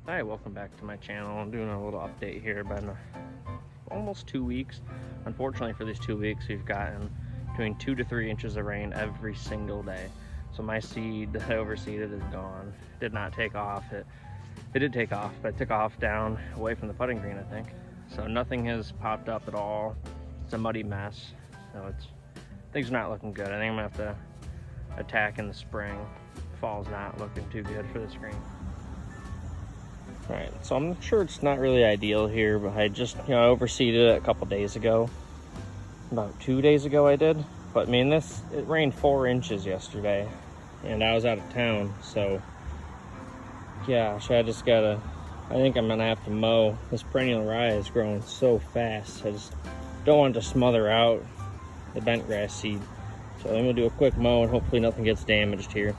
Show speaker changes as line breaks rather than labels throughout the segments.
Hi, welcome back to my channel. I'm doing a little update here. Been almost 2 weeks. Unfortunately for these 2 weeks, we've gotten between 2 to 3 inches of rain every single day. So my seed that I overseeded is gone. Did not take off. It did take off, but it took off down away from the putting green, I think. So nothing has popped up at all. It's a muddy mess. So things are not looking good. I think I'm gonna have to attack in the spring. Fall's not looking too good for this green. All right, so I'm sure it's not really ideal here, but I just, overseeded it a couple days ago. About 2 days ago I did. But I mean, it rained 4 inches yesterday and I was out of town. So gosh, I think I'm gonna have to mow. This perennial rye is growing so fast. I just don't want it to smother out the bent grass seed. So I'm gonna do a quick mow and hopefully nothing gets damaged here.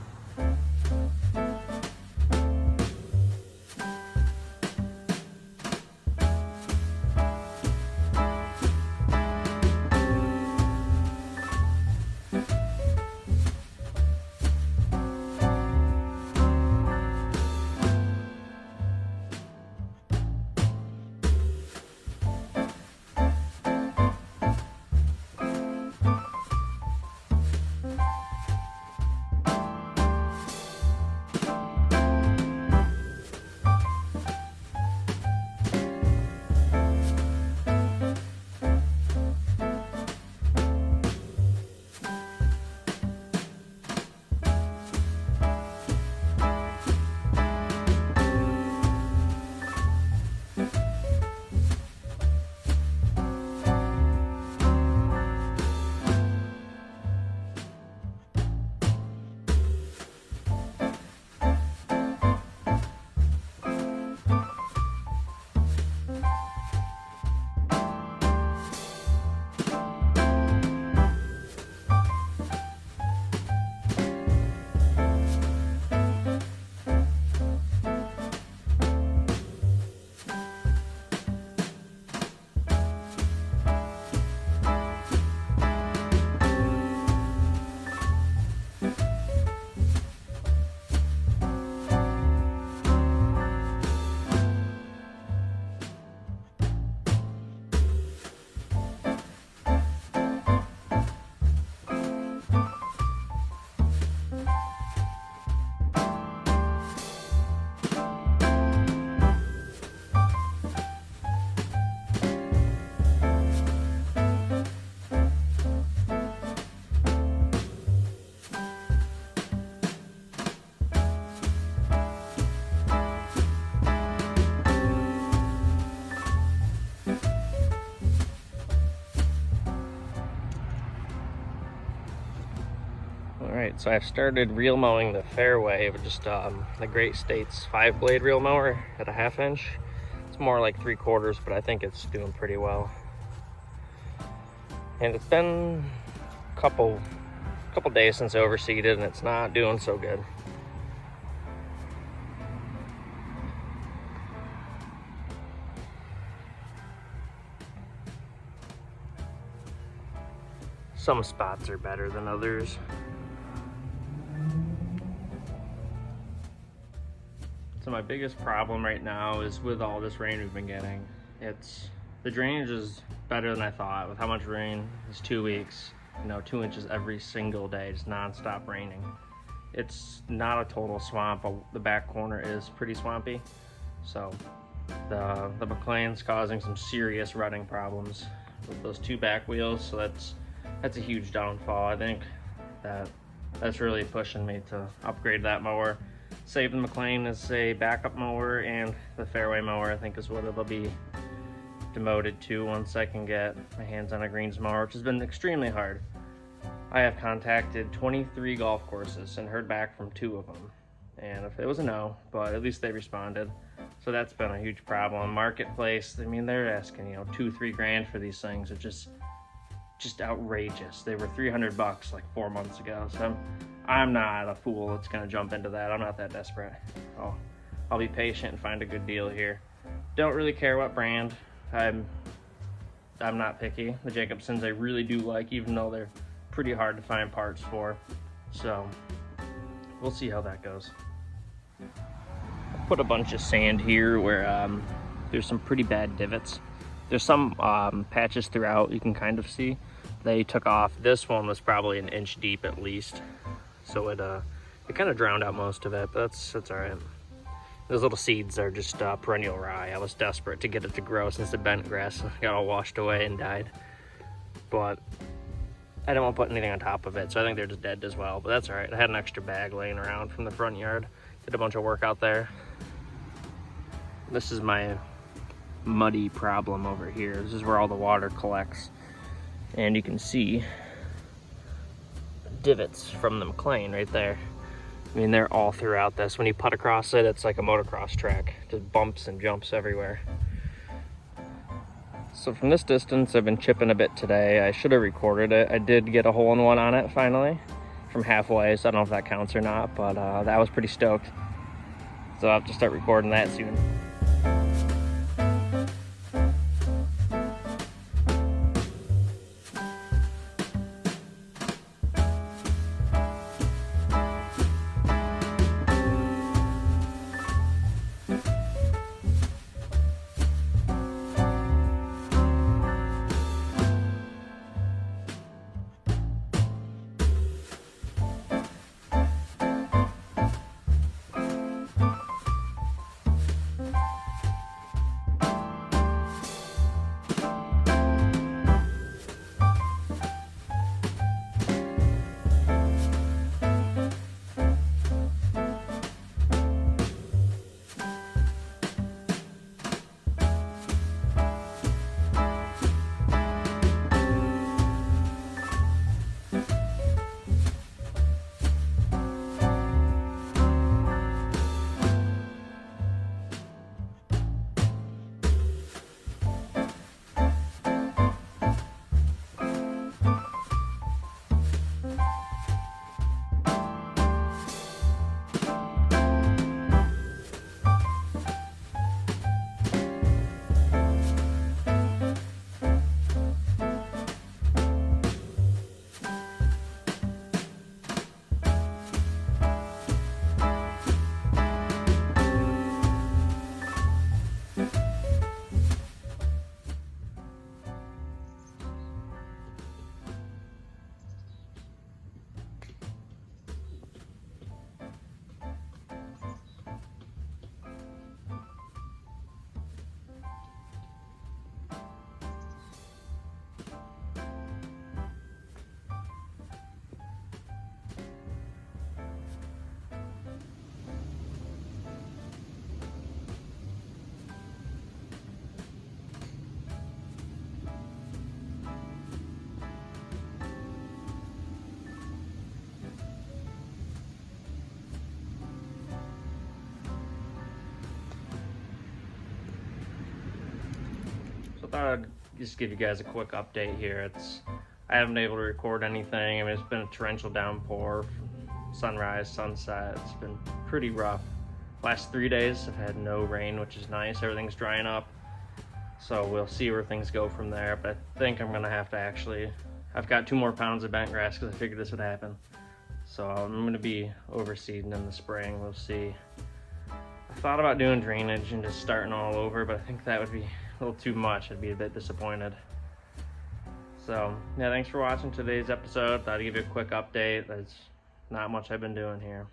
All right, so I've started reel mowing the fairway with just the Great States 5-blade reel mower at a 1/2 inch. It's more like 3/4, but I think it's doing pretty well. And it's been a couple days since I overseeded, and it's not doing so good. Some spots are better than others. So my biggest problem right now is with all this rain we've been getting. The drainage is better than I thought with how much rain. It's 2 weeks, 2 inches every single day, just non-stop raining. It's not a total swamp. The back corner is pretty swampy. So the McLain's causing some serious rutting problems with those 2 back wheels. So that's a huge downfall. I think that's really pushing me to upgrade that mower. Save the McLain as a backup mower, and the fairway mower I think is what it'll be demoted to once I can get my hands on a greens mower, which has been extremely hard. I have contacted 23 golf courses and heard back from 2 of them, and if it was a no, but at least they responded. So that's been a huge problem. Marketplace, I mean, they're asking $2-3 grand for these things. It's just outrageous. They were $300 like 4 months ago. So I'm not a fool that's gonna jump into that. I'm not that desperate. I'll be patient and find a good deal here. Don't really care what brand. I'm not picky. The Jacobsons I really do like, even though they're pretty hard to find parts for. So we'll see how that goes. put a bunch of sand here where there's some pretty bad divots. There's some patches throughout you can kind of see. They took off. This one was probably an inch deep at least. So it kind of drowned out most of it, but that's all right. Those little seeds are just perennial rye. I was desperate to get it to grow since the bent grass got all washed away and died. But I didn't want to put anything on top of it, so I think they're just dead as well, but that's all right. I had an extra bag laying around from the front yard. Did a bunch of work out there. This is my muddy problem over here. This is where all the water collects. And you can see divots from the McLean right there. I mean, they're all throughout this. When you putt across it, it's like a motocross track. Just bumps and jumps everywhere. So from this distance, I've been chipping a bit today. I should have recorded it. I did get a hole-in-one on it finally from halfway, so I don't know if that counts or not, but that was pretty stoked. So I'll have to start recording that soon. I thought I'd just give you guys a quick update here. I haven't been able to record anything. I mean, it's been a torrential downpour, sunrise, sunset. It's been pretty rough. Last 3 days I've had no rain, which is nice. Everything's drying up. So we'll see where things go from there. But I think I'm gonna have to I've got 2 more pounds of bent grass because I figured this would happen. So I'm gonna be overseeding in the spring. We'll see. I thought about doing drainage and just starting all over, but I think that would be a little too much. I'd be a bit disappointed. So yeah, thanks for watching today's episode. Thought I'd give you a quick update. There's not much I've been doing here.